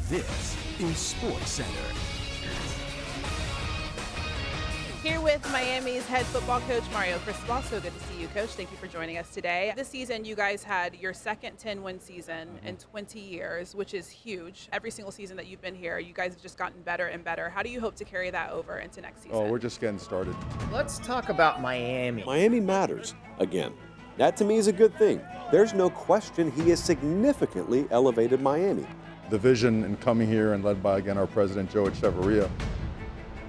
This is SportsCenter. Here with Miami's head football coach, Mario Cristobal. So good to see you, Coach. Thank you for joining us today. This season, you guys had your second 10-win season in 20 years, which is huge. Every single season that you've been here, you guys have just gotten better and better. How do you hope to carry that over into next season? Oh, we're just getting started. Let's talk about Miami. Miami matters, again. That to me is a good thing. There's no question he has significantly elevated Miami. The vision in coming here and led by, again, our president, Joe Echeverria,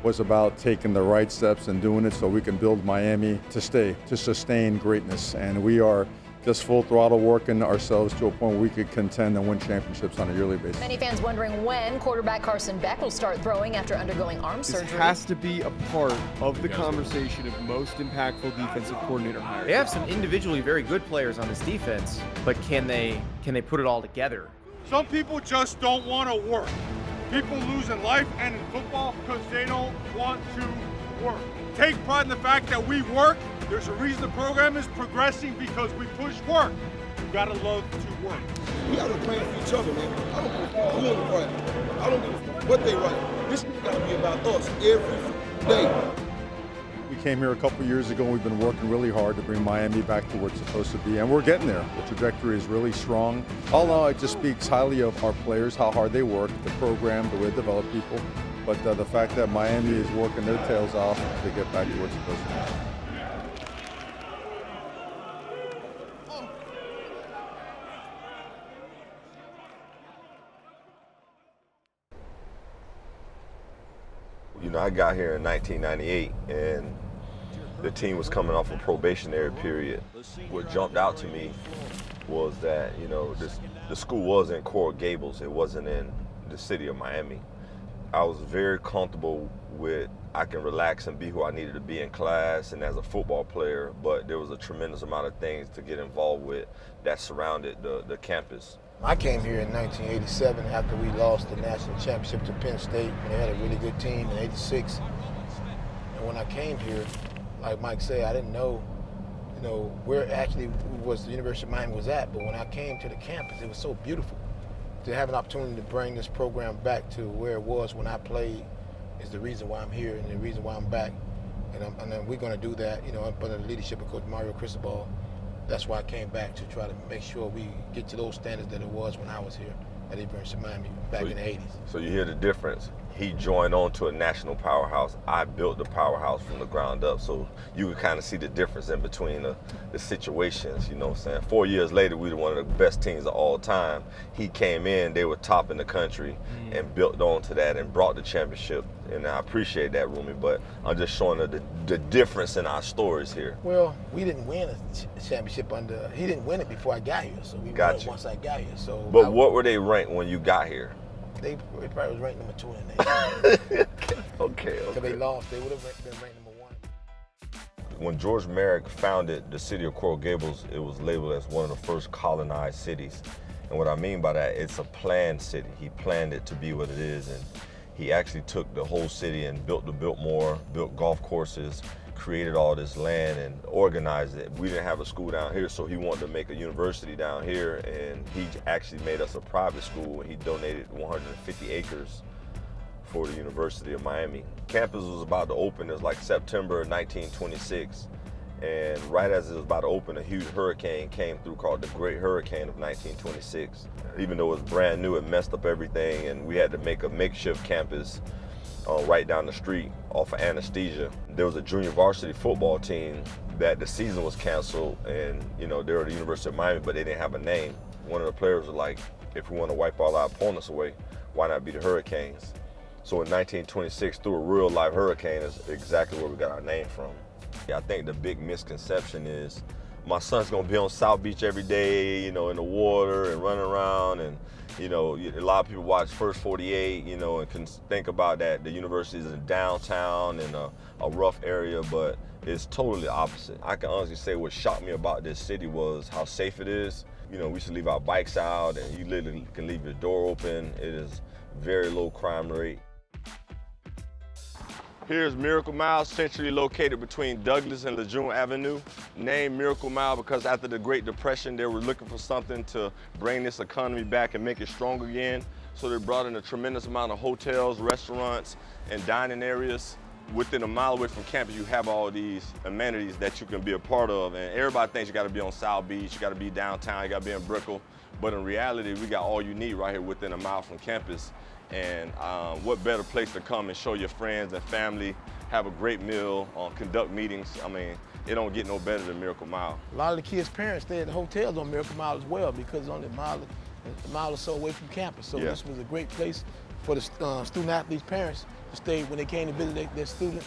was about taking the right steps and doing it so we can build Miami to sustain greatness. And we are just full throttle working ourselves to a point where we could contend and win championships on a yearly basis. Many fans wondering when quarterback Carson Beck will start throwing after undergoing arm surgery. This has to be a part of the conversation of most impactful defensive coordinator hires. They have some individually very good players on this defense, but can they put it all together? Some people just don't want to work. People lose in life and in football because they don't want to work. Take pride in the fact that we work. There's a reason the program is progressing because we push work. You gotta love to work. We gotta plan for each other, man. I don't give a who on the right. I don't give a what they write. This gotta be about us every day. We came here a couple years ago and we've been working really hard to bring Miami back to where it's supposed to be, and we're getting there. The trajectory is really strong. All in all, it just speaks highly of our players, how hard they work, the program, the way they develop people, but the fact that Miami is working their tails off to get back to where it's supposed to be. You know, I got here in 1998, and the team was coming off a probationary period. What jumped out to me was that, you know, the school was in Gables. It wasn't in the city of Miami. I was very comfortable with I can relax and be who I needed to be in class and as a football player, but there was a tremendous amount of things to get involved with that surrounded the campus. I came here in 1987 after we lost the national championship to Penn State. They had a really good team in '86. And when I came here, like Mike said, I didn't know, where actually was the University of Miami was at. But when I came to the campus, it was so beautiful. To have an opportunity to bring this program back to where it was when I played is the reason why I'm here and the reason why I'm back. And then we're going to do that, under the leadership of Coach Mario Cristobal. That's why I came back, to try to make sure we get to those standards that it was when I was here at the University of Miami back in the 80s. So you hear the difference. He joined on to a national powerhouse. I built the powerhouse from the ground up. So you could kind of see the difference in between the situations, you know what I'm saying? 4 years later, we were one of the best teams of all time. He came in, they were top in the country and built on to that and brought the championship. And I appreciate that, Rumi, but I'm just showing the difference in our stories here. Well, we didn't win a championship he didn't win it before I got here, so we won it once I got here. So. But what were they ranked when you got here? They probably was ranked number 2 in the nation. Okay. Because they lost, they would have been ranked number 1. When George Merrick founded the city of Coral Gables, it was labeled as one of the first colonized cities. And what I mean by that, it's a planned city. He planned it to be what it is, and he actually took the whole city and built more, built golf courses, created all this land and organized it. We didn't have a school down here, so he wanted to make a university down here, and he actually made us a private school. He donated 150 acres for the University of Miami. Campus was about to open. It was like September 1926, and right as it was about to open, a huge hurricane came through called the Great Hurricane of 1926. Even though it was brand new, it messed up everything, and we had to make a makeshift campus right down the street off of Anesthesia. There was a junior varsity football team that the season was canceled, and they were at the University of Miami, but they didn't have a name. One of the players was like, if we want to wipe all our opponents away, why not be the Hurricanes? So in 1926, through a real life hurricane is exactly where we got our name from. I think the big misconception is my son's gonna be on South Beach every day, in the water and running around, and a lot of people watch First 48, and can think about that the university is in downtown in a rough area, but it's totally opposite. I can honestly say what shocked me about this city was how safe it is. We used to leave our bikes out, and you literally can leave your door open. It is very low crime rate. Here's Miracle Mile, centrally located between Douglas and Lejeune Avenue. Named Miracle Mile because after the Great Depression, they were looking for something to bring this economy back and make it strong again. So they brought in a tremendous amount of hotels, restaurants, and dining areas. Within a mile away from campus, you have all these amenities that you can be a part of. And everybody thinks you got to be on South Beach, you got to be downtown, you got to be in Brickell. But in reality, we got all you need right here within a mile from campus. And what better place to come and show your friends and family, have a great meal, conduct meetings. I mean, it don't get no better than Miracle Mile. A lot of the kids' parents stay at the hotels on Miracle Mile as well because it's only a mile or so away from campus. So this was a great place for the student athletes' parents to stay when they came to visit their student.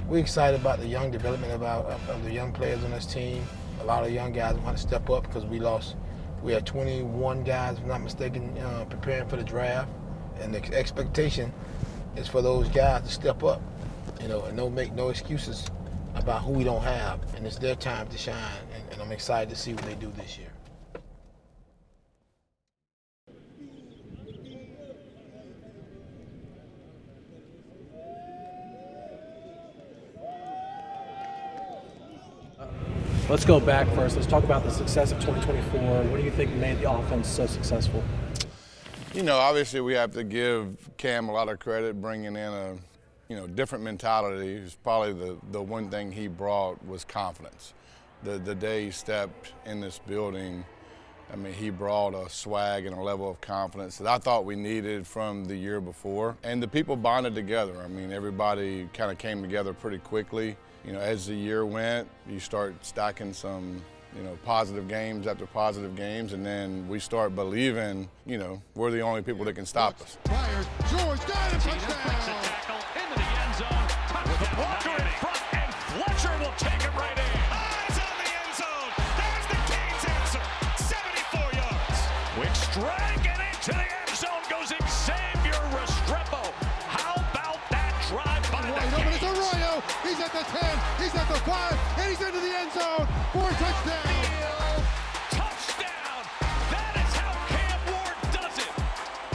We're excited about the young development of the young players on this team. A lot of young guys want to step up because we had 21 guys, if I'm not mistaken, preparing for the draft. And the expectation is for those guys to step up, and make no excuses about who we don't have. And it's their time to shine, and I'm excited to see what they do this year. Let's go back first. Let's talk about the success of 2024. What do you think made the offense so successful? Obviously we have to give Cam a lot of credit bringing in a different mentality. It's probably the one thing he brought was confidence. The day he stepped in this building, I mean, he brought a swag and a level of confidence that I thought we needed from the year before. And the people bonded together. I mean, everybody kind of came together pretty quickly. As the year went, you start stacking some, positive games after positive games, and then we start believing, we're the only people that can stop us. Fires, George got it, touchdown! Tackle into the end zone, with a blocker in front, and Fletcher will take it right in. Eyes on the end zone, there's the Canes answer, 74 yards. Quick strike and into the end zone goes Xavier Restrepo. How about that drive by the Canes? It's Arroyo, he's at the 10, he's at the 5, and he's into the end zone for a touchdown. Touchdown! That is how Cam Ward does it.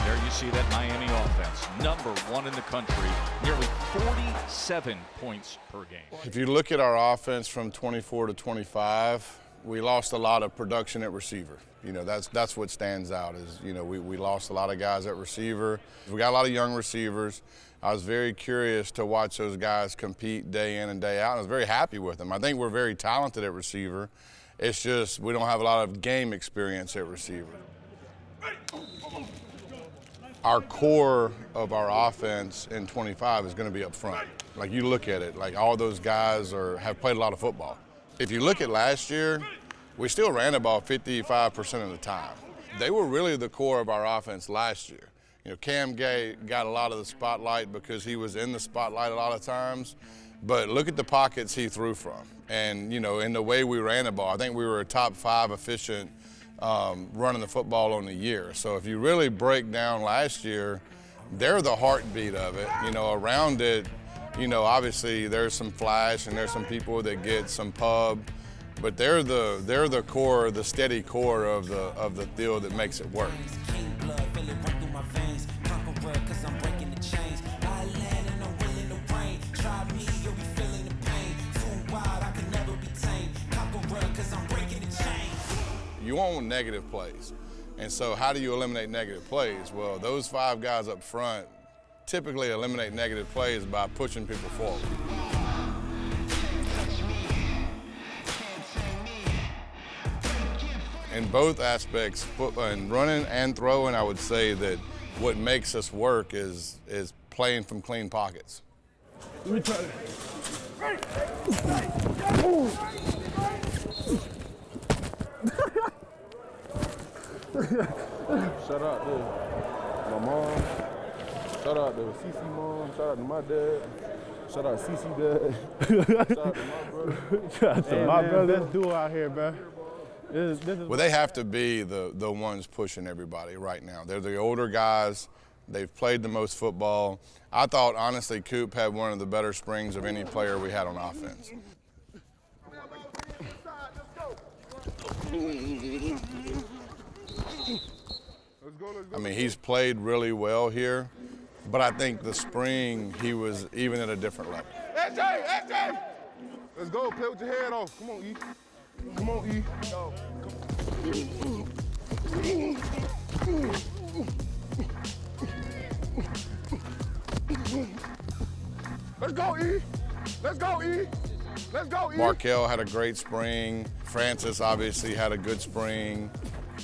There you see that Miami offense, #1 in the country, nearly 47 points per game. If you look at our offense from 24 to 25, we lost a lot of production at receiver. That's what stands out is, we lost a lot of guys at receiver. We got a lot of young receivers. I was very curious to watch those guys compete day in and day out. I was very happy with them. I think we're very talented at receiver. It's just we don't have a lot of game experience at receiver. Our core of our offense in 25 is going to be up front. Like you look at it, like all those guys have played a lot of football. If you look at last year, we still ran the ball 55% of the time. They were really the core of our offense last year. Cam Gay got a lot of the spotlight because he was in the spotlight a lot of times, but look at the pockets he threw from. And, in the way we ran the ball, I think we were a top 5 efficient running the football on the year. So if you really break down last year, they're the heartbeat of it. Around it, obviously there's some flash and there's some people that get some pub, but they're the core, the steady core of the field that makes it work. You want negative plays. And so how do you eliminate negative plays? Well, those 5 guys up front typically eliminate negative plays by pushing people forward. In both aspects, in running and throwing, I would say that what makes us work is playing from clean pockets. Shout out to my mom. Shout out to CC mom. Shout out to my dad. Shout out to CC dad. Shout out to my brother. Shout out to my brother. Best duo out here, man. Well, they have to be the ones pushing everybody right now. They're the older guys. They've played the most football. I thought, honestly, Coop had one of the better springs of any player we had on offense. I mean, he's played really well here, but I think the spring, he was even at a different level. AJ! Let's go, play with your head off. Come on, E. Come on, E. Go. Come on. E. Let's go, E. Let's go, E. Markel had a great spring. Francis obviously had a good spring.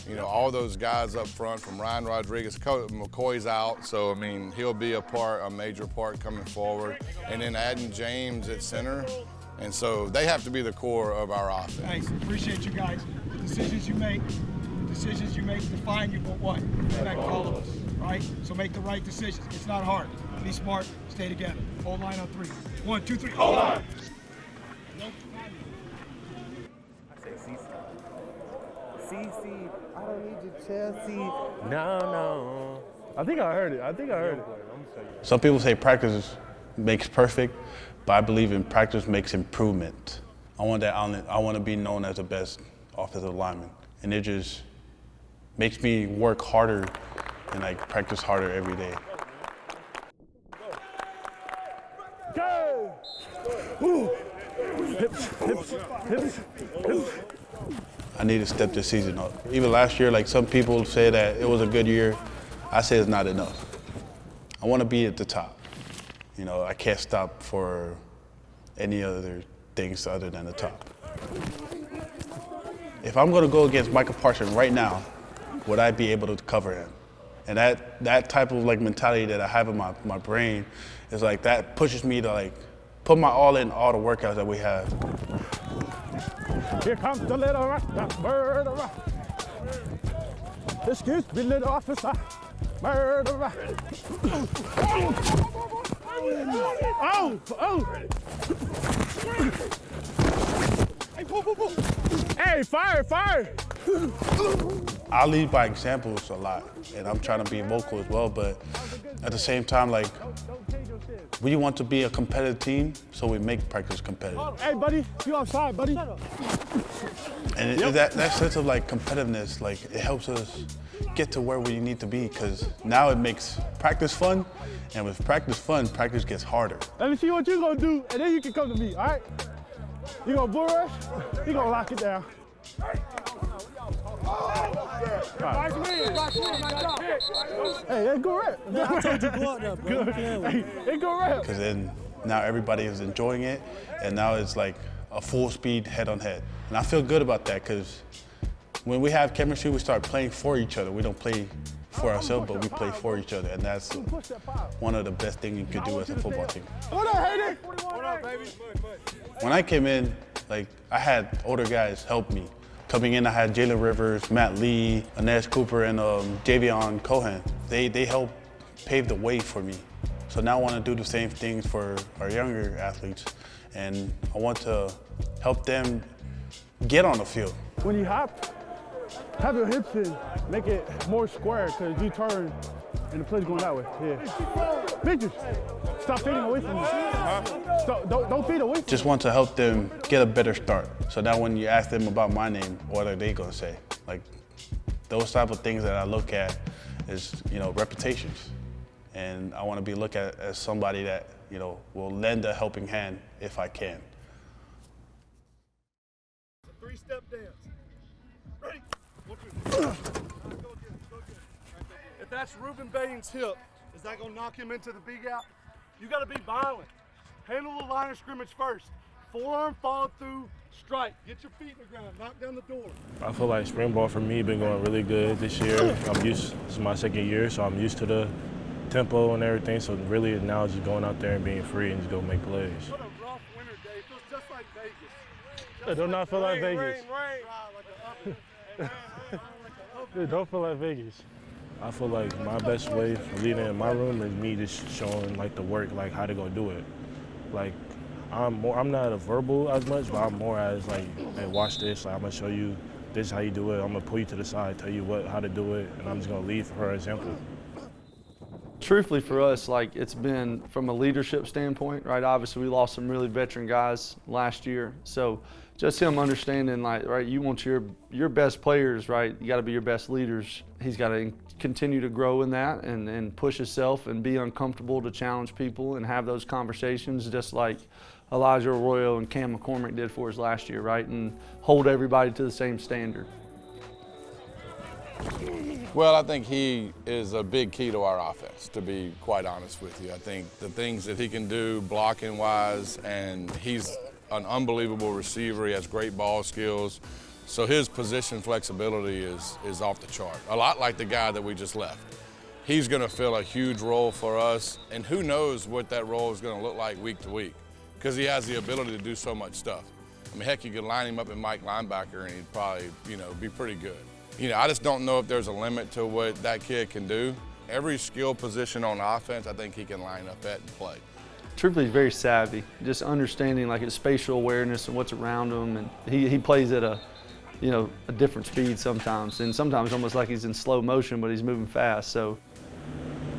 You know, all those guys up front from Ryan Rodriguez, McCoy's out, so I mean, he'll be a major part coming forward. And then adding James at center. And so they have to be the core of our offense. Thanks, appreciate you guys. The decisions you make define you, but what? Respect all of us, right? So make the right decisions. It's not hard. Be smart, stay together. Hold line on 3. 1, 2, 3, hold line! I say CC, I don't need your Chelsea. No. I think I heard it. Some people say practice makes perfect, but I believe in practice makes improvement. I want to be known as the best offensive lineman, and it just makes me work harder and like practice harder every day. Go! Hips. I need to step this season up. Even last year, like some people say that it was a good year. I say it's not enough. I want to be at the top. You know, I can't stop for any other things other than the top. If I'm going to go against Michael Parsons right now, would I be able to cover him? And that type of like mentality that I have in my brain is like that pushes me to like put my all in all the workouts that we have. Here comes the little murderer. Excuse me, little officer. Murderer. Oh! Hey, fire! I lead by examples a lot, and I'm trying to be vocal as well, but at the same time, like, we want to be a competitive team, so we make practice competitive. Hey, buddy, you outside, buddy. And that sense of like competitiveness, like it helps us get to where we need to be, because now it makes practice fun, and with practice fun, practice gets harder. Let me see what you're gonna do, and then you can come to me, all right? You gonna bull rush, you gonna lock it down. Hey, that's good rep. I told you go out there, bro. Hey, it's good rep. Because then now everybody is enjoying it, and now it's like a full speed head-on-head. And I feel good about that, because when we have chemistry, we start playing for each other. We don't play for ourselves, but we play for each other, and that's one of the best things you could do as a football team. What up, Hayden? What up, baby? When I came in, like, I had older guys help me. Coming in, I had Jalen Rivers, Matt Lee, Anesh Cooper, and Javion Cohen. They helped pave the way for me. So now I want to do the same things for our younger athletes, and I want to help them get on the field. When you hop, have your hips in, make it more square, because you turn and the play's going that way. Yeah. Bitches, stop feeding away from me. Don't feed away from me. Just want to help them get a better start. So now when you ask them about my name, what are they going to say? Like, those type of things that I look at is, you know, reputations. And I want to be looked at as somebody that, you know, will lend a helping hand if I can. Three-step dance. Ready? 1, 2, 3. If that's Reuben Bain's hip, is that going to knock him into the B gap? You got to be violent. Handle the line of scrimmage first. Forearm follow through, strike. Get your feet in the ground. Knock down the door. I feel like spring ball for me been going really good this year. This is my second year, so I'm used to the tempo and everything. So really now it's just going out there and being free and just go make plays. What a rough winter day. Feels just like Vegas. It do not feel like Vegas. Rain. It don't feel like Vegas. I feel like my best way for leading in my room is me just showing like the work, like how to go do it. Like I'm not a verbal as much, but I'm more as like, hey, watch this. Like I'm gonna show you this is how you do it. I'm gonna pull you to the side, tell you how to do it, and I'm just gonna lead for her example. Truthfully for us, like it's been from a leadership standpoint, right? Obviously we lost some really veteran guys last year. So just him understanding, like, right, you want your best players, right? You gotta be your best leaders. He's gotta continue to grow in that and push himself and be uncomfortable to challenge people and have those conversations, just like Elijah Arroyo and Cam McCormick did for us last year, right? And hold everybody to the same standard. Well, I think he is a big key to our offense, to be quite honest with you. I think the things that he can do blocking-wise, and he's an unbelievable receiver. He has great ball skills. So his position flexibility is off the chart, a lot like the guy that we just left. He's going to fill a huge role for us, and who knows what that role is going to look like week to week, because he has the ability to do so much stuff. I mean, heck, you could line him up in Mike linebacker, and he'd probably, be pretty good. I just don't know if there's a limit to what that kid can do. Every skill position on offense, I think he can line up at and play. Truthfully, he's very savvy, just understanding like his spatial awareness and what's around him, and he plays at a different speed sometimes, and sometimes almost like he's in slow motion, but he's moving fast. So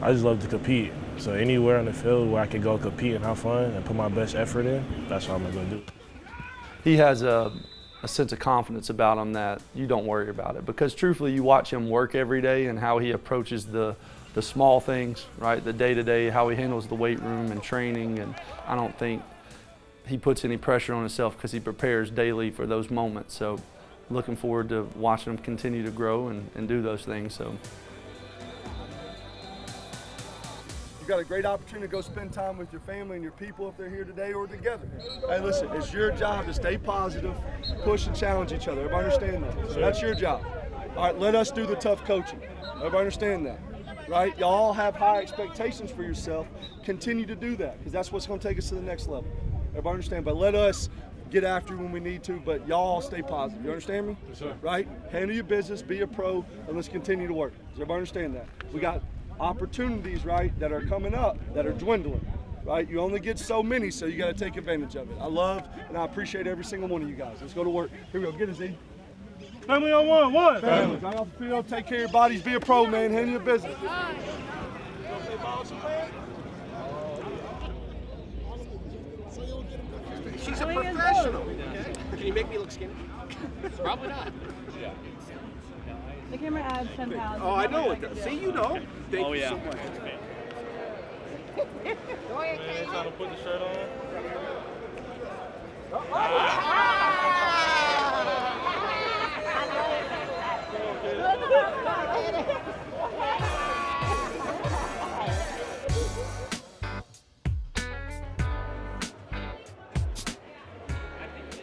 I just love to compete. So anywhere on the field where I can go compete and have fun and put my best effort in, that's what I'm gonna do. He has a sense of confidence about him that you don't worry about it, because truthfully, you watch him work every day and how he approaches the small things, right? The day-to-day, how he handles the weight room and training, and I don't think he puts any pressure on himself because he prepares daily for those moments. So looking forward to watching him continue to grow and do those things. So you got a great opportunity to go spend time with your family and your people if they're here today or together. Hey, listen, it's your job to stay positive, push and challenge each other. Everybody understand that? So that's your job. All right, let us do the tough coaching. Everybody understand that? Right? Y'all have high expectations for yourself. Continue to do that, because that's what's going to take us to the next level. Everybody understand? But let us get after you when we need to, but y'all stay positive. You understand me? Yes, sir. Right? Handle your business, be a pro, and let's continue to work. Does everybody understand that? We got opportunities, right, that are coming up, that are dwindling. Right? You only get so many, so you got to take advantage of it. I love and I appreciate every single one of you guys. Let's go to work. Here we go. Get it, Z. Family on one. Family. Right off the field, take care of your bodies, be a pro, man. Handle your business. She's a professional. Can you make me look skinny? Probably not. Yeah. The camera adds 10 pounds. Oh, I know it does. See, you know. Thank you so much. Go ahead, Kate. Trying to put the shirt on.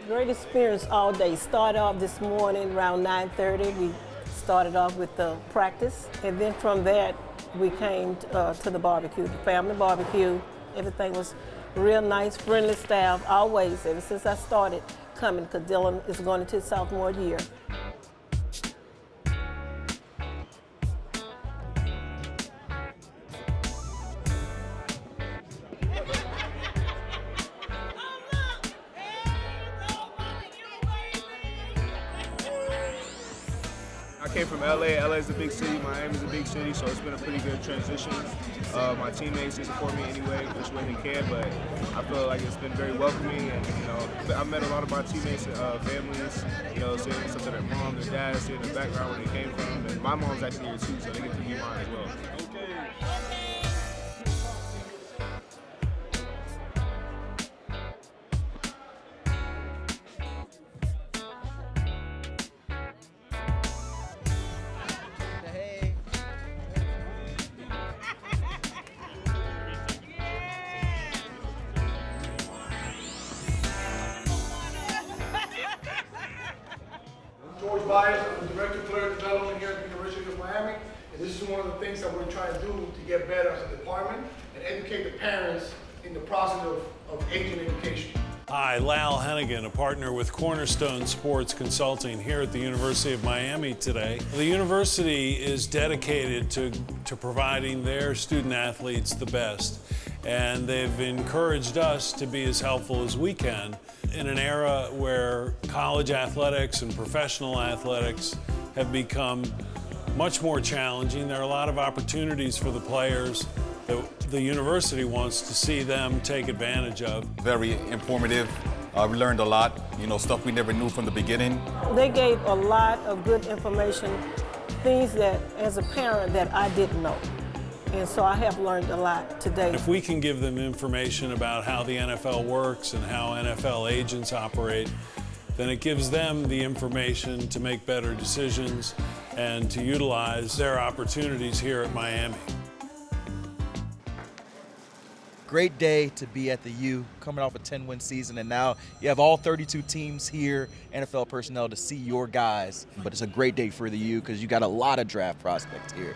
Great experience all day. Started off this morning around 9:30. We started off with the practice, and then from that we came to the barbecue, the family barbecue. Everything was real nice, friendly staff, always, ever since I started coming, because Dylan is going into his sophomore year. I came from LA. LA is a big city. Miami's a big city, so it's been a pretty good transition. My teammates support me anyway, which way they can, but I feel like it's been very welcoming. And I've met a lot of my teammates, families. Seeing something their mom, their dad, seeing the background where they came from. And my mom's actually here too, so they get to meet mine as well. George Byers, I'm the Director of Player Development here at the University of Miami, and this is one of the things that we're trying to do to get better as a department and educate the parents in the process of aging education. Hi, Lal Hennigan, a partner with Cornerstone Sports Consulting here at the University of Miami today. The university is dedicated to providing their student athletes the best, and they've encouraged us to be as helpful as we can in an era where college athletics and professional athletics have become much more challenging. There are a lot of opportunities for the players that the university wants to see them take advantage of. Very informative. We learned a lot, stuff we never knew from the beginning. They gave a lot of good information, things that, as a parent, that I didn't know. And so I have learned a lot today. If we can give them information about how the NFL works and how NFL agents operate, then it gives them the information to make better decisions and to utilize their opportunities here at Miami. Great day to be at the U, coming off a 10-win season, and now you have all 32 teams here, NFL personnel, to see your guys. But it's a great day for the U because you got a lot of draft prospects here.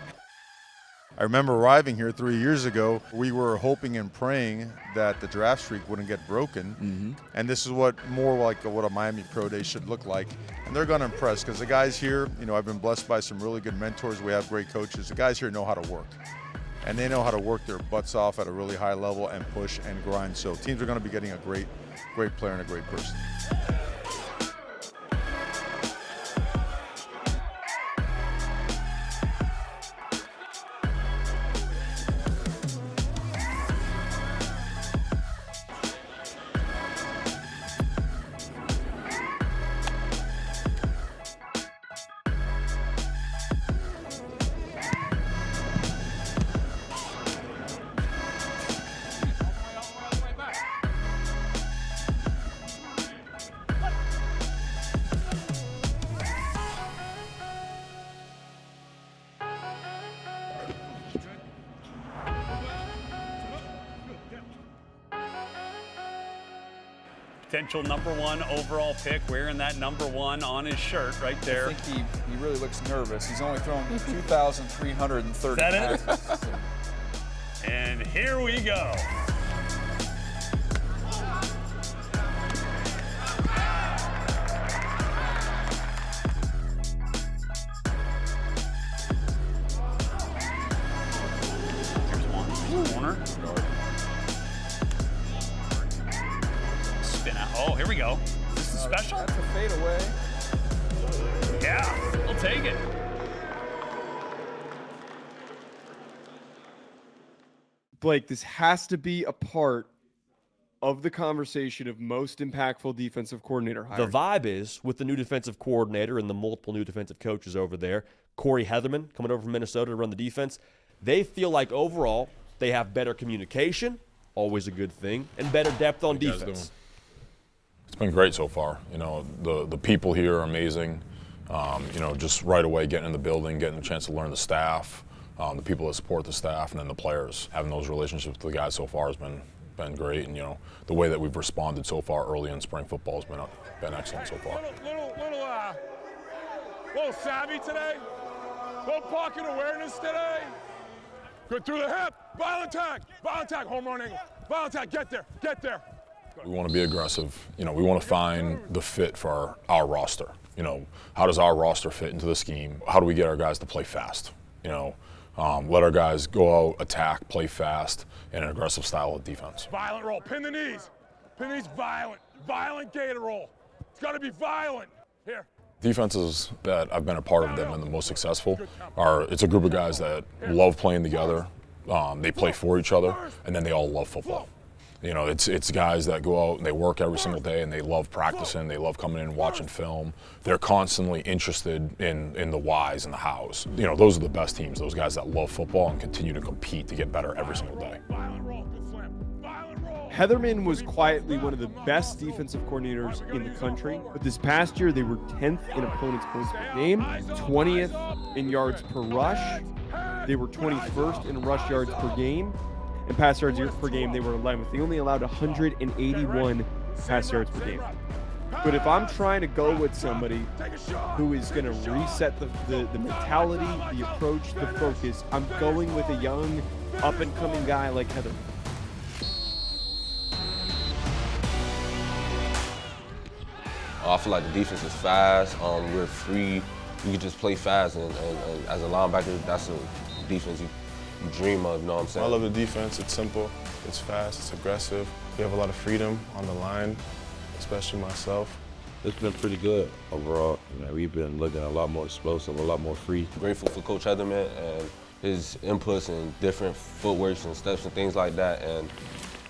I remember arriving here 3 years ago. We were hoping and praying that the draft streak wouldn't get broken. And this is what more like what a Miami Pro Day should look like. And they're going to impress because the guys here, I've been blessed by some really good mentors. We have great coaches. The guys here know how to work. And they know how to work their butts off at a really high level and push and grind. So teams are going to be getting a great player and a great person. Potential #1 overall pick, wearing that #1 on his shirt right there. I think he really looks nervous. He's only thrown 2,330 Is that passes. And here we go. Here's one. Corner. Spin out. Oh, here we go. Is this a special? That's a fadeaway. Yeah, we'll take it. Blake, this has to be a part of the conversation of most impactful defensive coordinator hires. The vibe is, with the new defensive coordinator and the multiple new defensive coaches over there, Corey Heatherman coming over from Minnesota to run the defense, they feel like overall they have better communication, always a good thing, and better depth on defense. It's been great so far. The people here are amazing. Just right away getting in the building, getting a chance to learn the staff, the people that support the staff, and then the players. Having those relationships with the guys so far has been great, and the way that we've responded so far early in spring football has been excellent so far. Little savvy today, little pocket awareness today. Good through the hip, violent tag, home run angle, violent tag, get there. We want to be aggressive. We want to find the fit for our roster. How does our roster fit into the scheme? How do we get our guys to play fast? Let our guys go out, attack, play fast, in an aggressive style of defense. Violent roll, pin the knees, violent gator roll. It's got to be violent. Here. Defenses that I've been a part of that have been the most successful it's a group of guys that love playing together, they play for each other, and then they all love football. It's guys that go out and they work every single day and they love practicing, they love coming in and watching film. They're constantly interested in the whys and the hows. Those are the best teams, those guys that love football and continue to compete to get better every single day. Heatherman was quietly one of the best defensive coordinators in the country, but this past year they were 10th in opponents' points per game, 20th in yards per rush. They were 21st in rush yards per game, and pass yards per game they were 11th. They only allowed 181 pass yards per game. But if I'm trying to go with somebody who is going to reset the mentality, the approach, the focus, I'm going with a young, up-and-coming guy like Heatherman. I feel like the defense is fast. We're free. You can just play fast, and as a linebacker, that's a defense you dream of. You know what I'm saying? I love the defense. It's simple. It's fast. It's aggressive. We have a lot of freedom on the line, especially myself. It's been pretty good overall. We've been looking a lot more explosive, a lot more free. Grateful for Coach Heatherman and his inputs and different footworks and steps and things like that.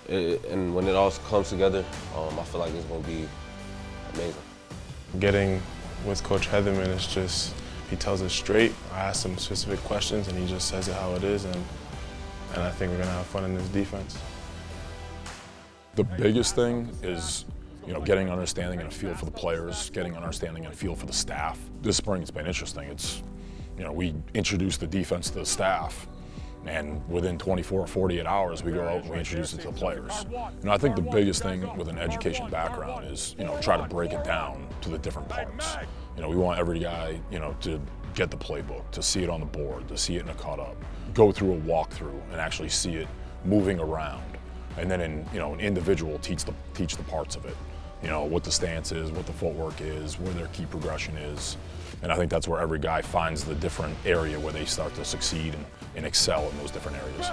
And when it all comes together, I feel like it's going to be amazing. Getting with Coach Heatherman is just, he tells us straight. I ask him specific questions and he just says it how it is, and I think we're gonna have fun in this defense. The biggest thing is, getting understanding and a feel for the players, getting understanding and a feel for the staff. This spring it's been interesting. we introduce the defense to the staff, and within 24 or 48 hours, we go out and we introduce it to the players. I think the biggest thing with an education background is, try to break it down to the different parts. We want every guy, to get the playbook, to see it on the board, to see it in a cut-up, go through a walkthrough and actually see it moving around. And then an individual teach the parts of it. What the stance is, what the footwork is, where their key progression is. And I think that's where every guy finds the different area where they start to succeed and excel in those different areas.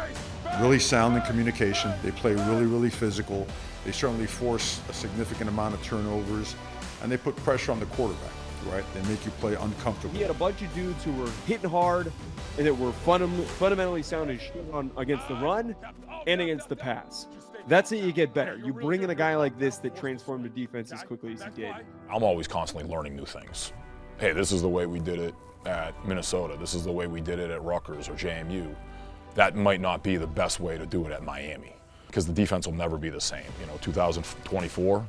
Really sound in communication. They play really, really physical. They certainly force a significant amount of turnovers, and they put pressure on the quarterback, right? They make you play uncomfortable. He had a bunch of dudes who were hitting hard and that were fundamentally sound as shit against the run and against the pass. That's how you get better. You bring in a guy like this that transformed the defense as quickly as he did. I'm always constantly learning new things. Hey, this is the way we did it at Minnesota. This is the way we did it at Rutgers or JMU. That might not be the best way to do it at Miami, because the defense will never be the same. 2024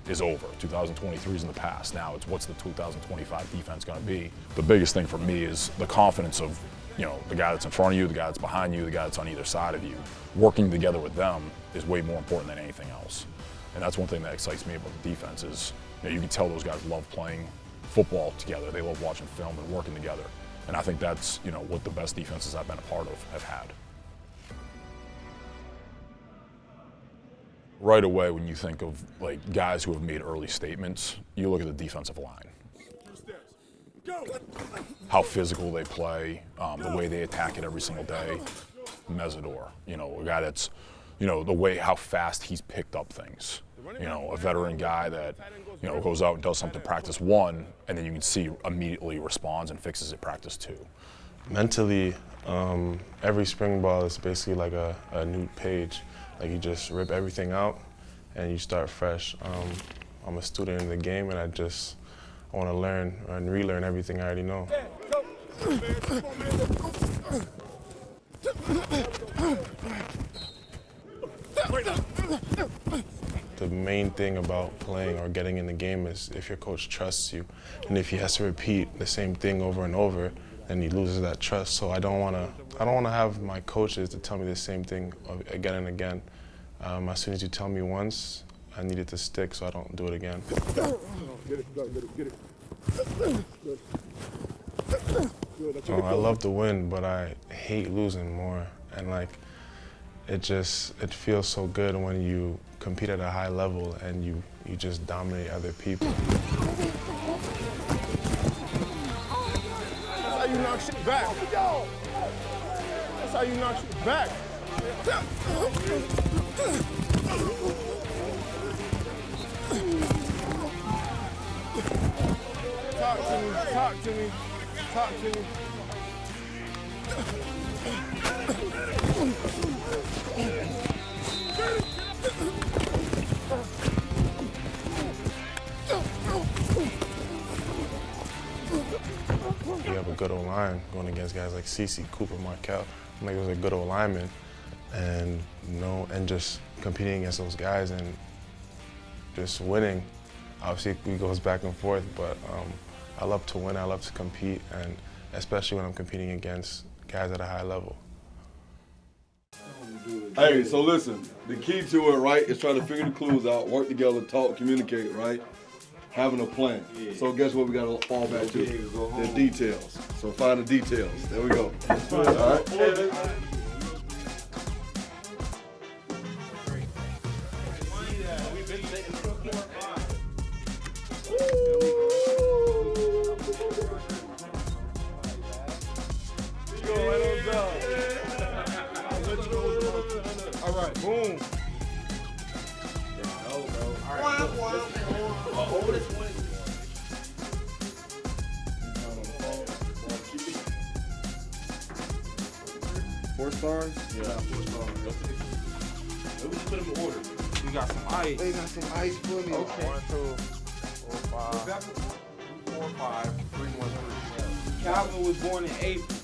is over. 2023 is in the past. Now it's what's the 2025 defense going to be? The biggest thing for me is the confidence of, the guy that's in front of you, the guy that's behind you, the guy that's on either side of you. Working together with them is way more important than anything else. And that's one thing that excites me about the defense is, you can tell those guys love playing football together. They love watching film and working together. And I think that's, what the best defenses I've been a part of have had. Right away, when you think of guys who have made early statements, you look at the defensive line. How physical they play, the way they attack it every single day. Mesidor, a guy that's, the way how fast he's picked up things. A veteran guy that, goes out and does something practice 1, and then you can see immediately responds and fixes it practice 2. Mentally, every spring ball is basically like a new page. You just rip everything out and you start fresh. I'm a student in the game, and I want to learn and relearn everything I already know. The main thing about playing or getting in the game is if your coach trusts you, and if he has to repeat the same thing over and over, then he loses that trust. So I don't want to have my coaches to tell me the same thing again and again. As soon as you tell me once, I need it to stick so I don't do it again. I love to win, but I hate losing more. And it feels so good when you compete at a high level and you just dominate other people. That's how you knock shit back. That's how you knock shit back. Talk to me. We have a good O-line going against guys like CC, Cooper, Markel. It was a good O-lineman, and just competing against those guys and just winning. Obviously, it goes back and forth, but I love to win. I love to compete, and especially when I'm competing against guys at a high level. Hey, so listen, the key to it, right, is trying to figure the clues out, work together, talk, communicate, right? Having a plan. Yeah. So guess what we got to fall back to? The details. So find the details. There we go. All right. All right, boom. Four stars? Yeah, 4 stars. Let's just put them in order. We got some ice. They got some ice for me. Okay. 1, 2, 4, 5. 4, 5, 3, 1, 3. Calvin was born in April.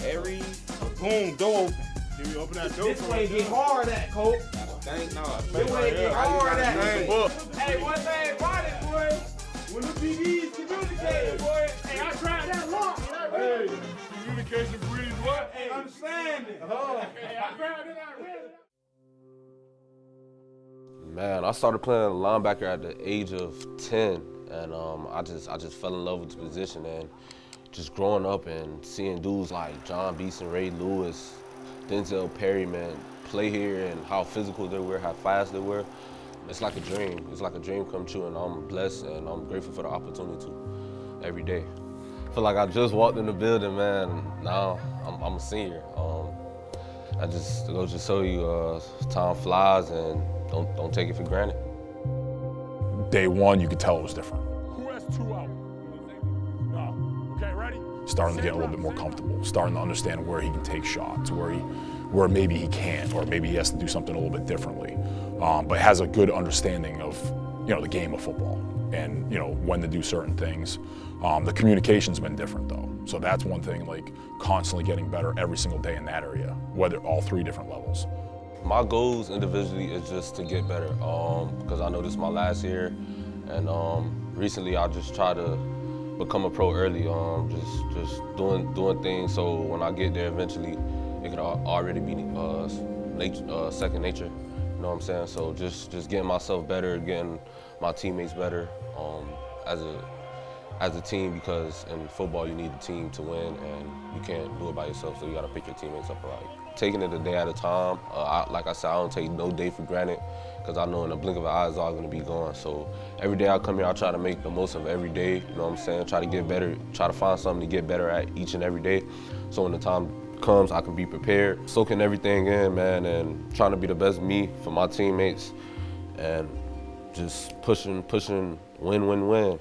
Aries, boom, door open. Can we open that door? This way get hard at, Colt. This way get hard at. Hey, one thing about it, boy. When the BDs communicate, boy. Hey, I tried that long. Hey, communication breeds what? Hey, understanding. Hey, I tried it. I read it. Man, I started playing linebacker at the age of 10, and I just fell in love with the position. And just growing up and seeing dudes like John Beeson, Ray Lewis, Denzel Perry, man, play here and how physical they were, how fast they were, it's like a dream. It's like a dream come true, and I'm blessed and I'm grateful for the opportunity every day. I feel like I just walked in the building, man. Now I'm a senior. I just go to show you, time flies and don't take it for granted. Day one, you could tell it was different. Who has 2 out? No. Okay, ready? Starting to get a little bit more comfortable, starting to understand where he can take shots, where maybe he can't, or maybe he has to do something a little bit differently. But has a good understanding of, the game of football and, when to do certain things. The communication's been different though. So that's one thing, like constantly getting better every single day in that area, whether all 3 different levels. My goals individually is just to get better, because I know this is my last year, and recently I just tried to become a pro early, just doing things so when I get there eventually, it could already be second nature. You know what I'm saying? So just getting myself better, getting my teammates better as a team, because in football you need a team to win and you can't do it by yourself, so you gotta pick your teammates up right. Taking it a day at a time. Like I said, I don't take no day for granted, because I know in the blink of an eye it's all gonna be gone. So every day I come here, I try to make the most of every day, you know what I'm saying? Try to get better, try to find something to get better at each and every day. So when the time comes, I can be prepared, soaking everything in, man, and trying to be the best me for my teammates, and just pushing, win.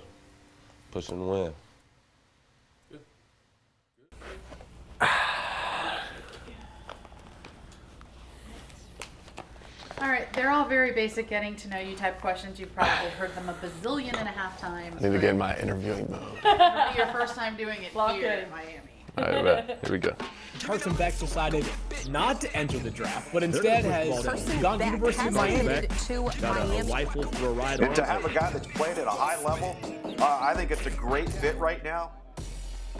Push and win. All right, they're all very basic getting to know you type questions. You've probably heard them a bazillion and a half times. I need to get in my interviewing mode. It'll be your first time doing it here in Miami. All right, bet. Here we go. Carson Beck decided not to enter the draft, but instead has gone to the University of Miami. Got a rifle for a ride. And to have a guy that's played at a high level, I think it's a great fit right now.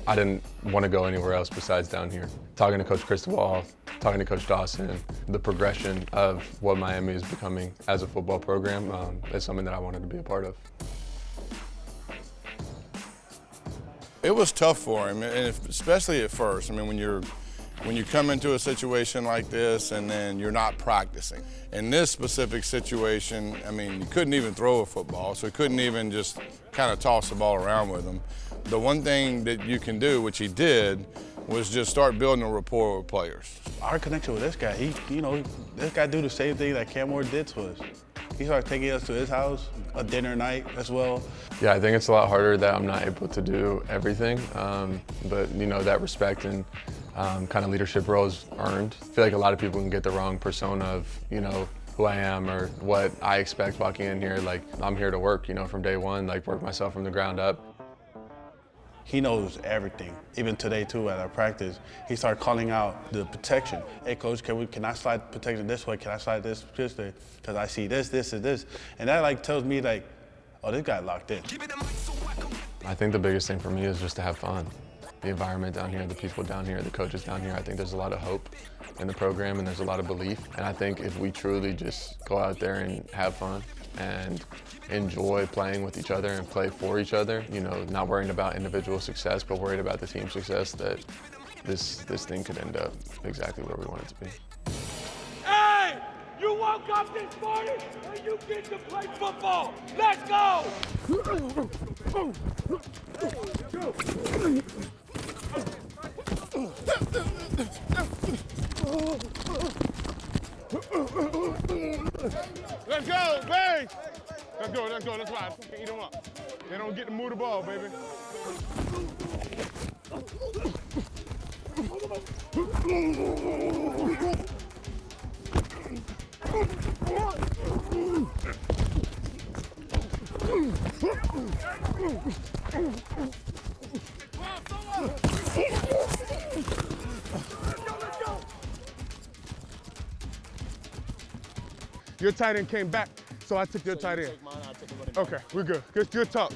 I didn't want to go anywhere else besides down here. Talking to Coach Cristobal, talking to Coach Dawson, the progression of what Miami is becoming as a football program is something that I wanted to be a part of. It was tough for him, and especially at first. I mean, when you come into a situation like this and then you're not practicing. In this specific situation, I mean, you couldn't even throw a football, so he couldn't even just kind of toss the ball around with him. The one thing that you can do, which he did, was just start building a rapport with players. Our connection with this guy, this guy do the same thing that Cam Ward did to us. He started taking us to his house, a dinner night as well. Yeah, I think it's a lot harder that I'm not able to do everything, but that respect and kind of leadership role is earned. I feel like a lot of people can get the wrong persona of, who I am or what I expect walking in here. Like, I'm here to work, from day one, like work myself from the ground up. He knows everything. Even today too, at our practice, he started calling out the protection. Hey coach, can I slide protection this way? Can I slide this way? Because I see this, and this. And that tells me oh, this guy locked in. I think the biggest thing for me is just to have fun. The environment down here, the people down here, the coaches down here, I think there's a lot of hope in the program and there's a lot of belief. And I think if we truly just go out there and have fun and enjoy playing with each other and play for each other, not worrying about individual success, but worried about the team success, that this thing could end up exactly where we want it to be. Hey! You woke up this morning and you get to play football. Let's go! Let's go, bang! Let's go, let's ride. Eat them up. They don't get to move the ball, baby. Your tight end came back, so I took your tight end. Okay, we're good. Good talk.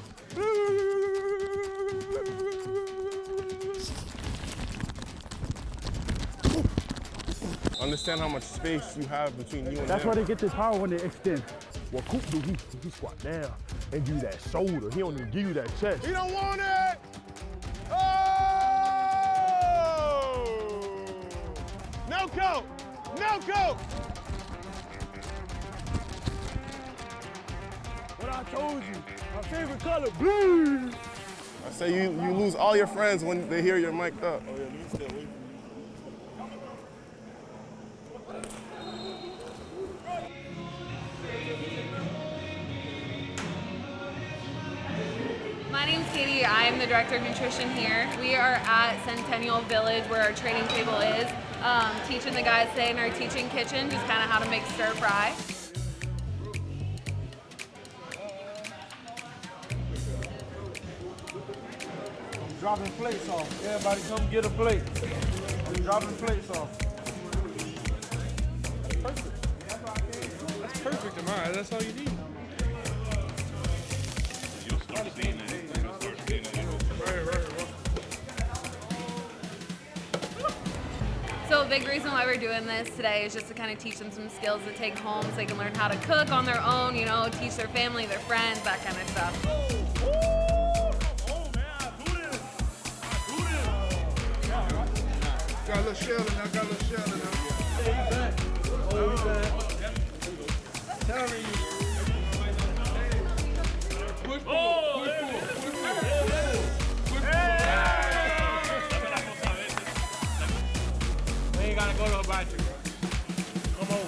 Understand how much space you have between you and That's them. why they get their power when they extend. What Coop do, he squat down and give you that shoulder. He don't even give you that chest. He don't want it! Oh! No coat! No coat! What I told you, my favorite color, blue. I say you lose all your friends when they hear you're mic'd up. Oh, yeah, let me stay away from you. My name's Katie. I am the Director of Nutrition here. We are at Centennial Village where our training table is, teaching the guys today in our teaching kitchen just kind of how to make stir fry. I'm dropping plates off. Everybody come get a plate. I'm dropping plates off. That's perfect in my eyes. That's all you need. You'll start seeing it. So a big reason why we're doing this today is just to kind of teach them some skills to take home so they can learn how to cook on their own, you know, teach their family, their friends, that kind of stuff. Got a little shell in there. Got a little shell in there. Hey, you back. Oh, you back. Telling you. Push pull. We ain't gotta go to about you. Come on.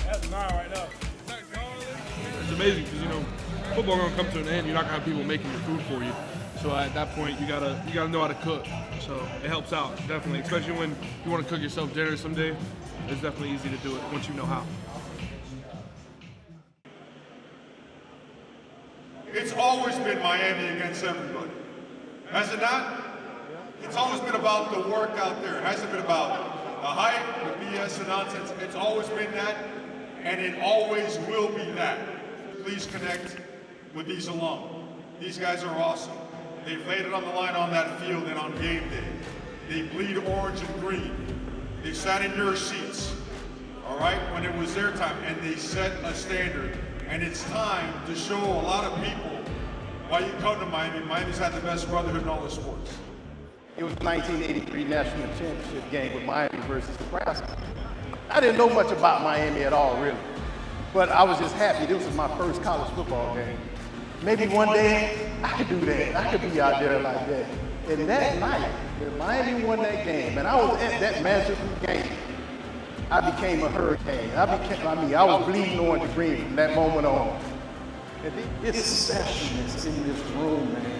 That's mine right now. It's amazing because, you know, football gonna come to an end. You're not gonna have people making your food for you. So at that point, you gotta know how to cook. So it helps out, definitely, especially when you want to cook yourself dinner someday. It's definitely easy to do it once you know how. It's always been Miami against everybody. Has it not? It's always been about the work out there. It hasn't been about the hype, the BS and nonsense. It's always been that, and it always will be that. Please connect with these alum. These guys are awesome. They've laid it on the line on that field and on game day. They bleed orange and green. They sat in your seats, all right, when it was their time, and they set a standard. And it's time to show a lot of people why you come to Miami. Miami's had the best brotherhood in all the sports. It was the 1983 National Championship game with Miami versus Nebraska. I didn't know much about Miami at all, really. But I was just happy. This was my first college football game. Maybe one day I could do that. I could be out there like that. And that night, when Miami won that game, and I was at that Manchester game, I became a hurricane. I was bleeding orange and green from that moment on. And it's specialness in this room, man.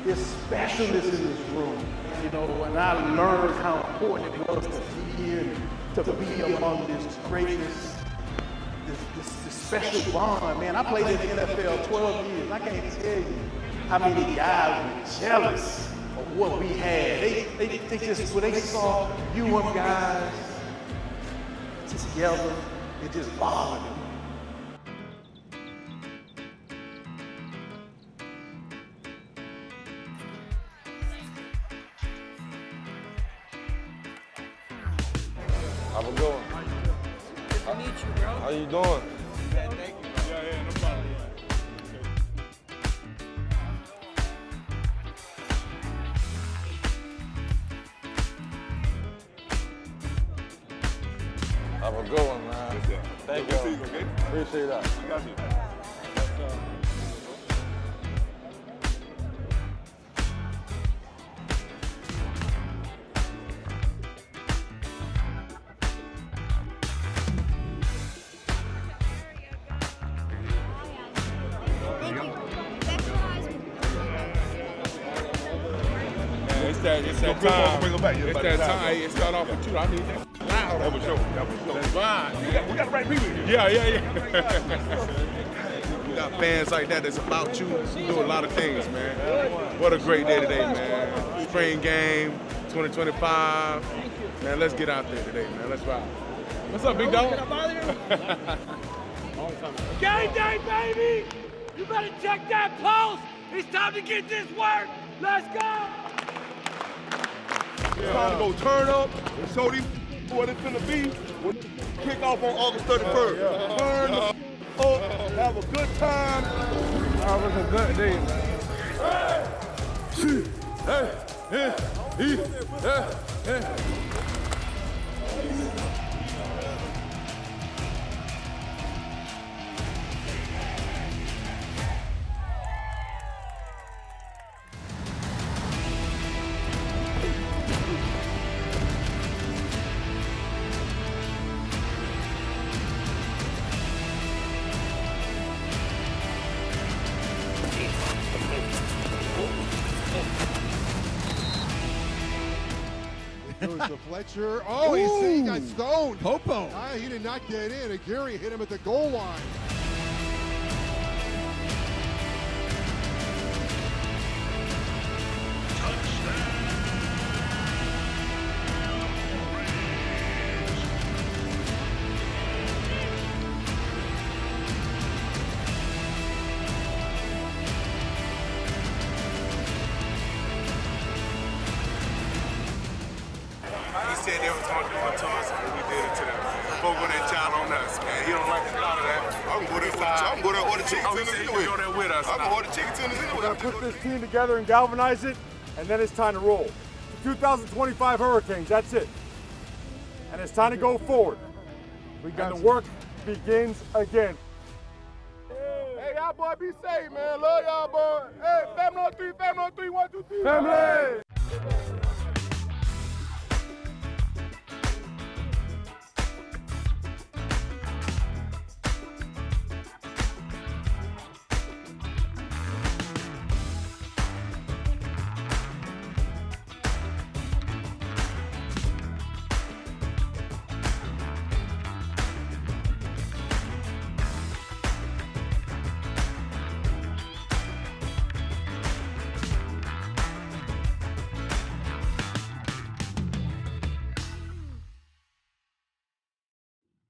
There's specialness in this room. You know, and I learned how important it was to be here, to be among this greatness, this special bond, man. I played in the NFL 12 years. I can't tell you how many guys were jealous of what we had. They just, when they saw guys together, it just bothered them. How we going? Good to meet you, bro. How you doing? Yeah, thank you. Yeah, no problem. Have a good one, man. Thank you. Okay? Appreciate that. I got you. It's that time. It's that time. It start off with you. I need that. Loud. That was your. That's fine. We got the right people here. Yeah. You got fans like that that's about you. Do a lot of things, man. What a great day today, man. Spring game, 2025. Man, let's get out there today, man. Let's ride. What's up, big dog? Game day, baby! You better check that pulse. It's time to get this work. Let's go. It's time to go turn up and show these what it's gonna be when kick off on August 31st. Turn the up, have a good time. That was a good day, man. It was the Fletcher. Oh, he got stoned. Popo. He did not get in. And Gary hit him at the goal line. He said they was going to do it to us, and we did it to them. Folk on that child on us, man. He don't like a lot of that. I can go there and order chicken tenders anyway. Go there with us. I can order chicken tenders anyway. We're going to put this team together and galvanize it, and then it's time to roll. The 2025 Hurricanes, that's it. And it's time to go forward. And the work begins again. Hey, y'all boy, be safe, man. Love y'all, boy. Hey, family on three, 1, 2, 3. Family!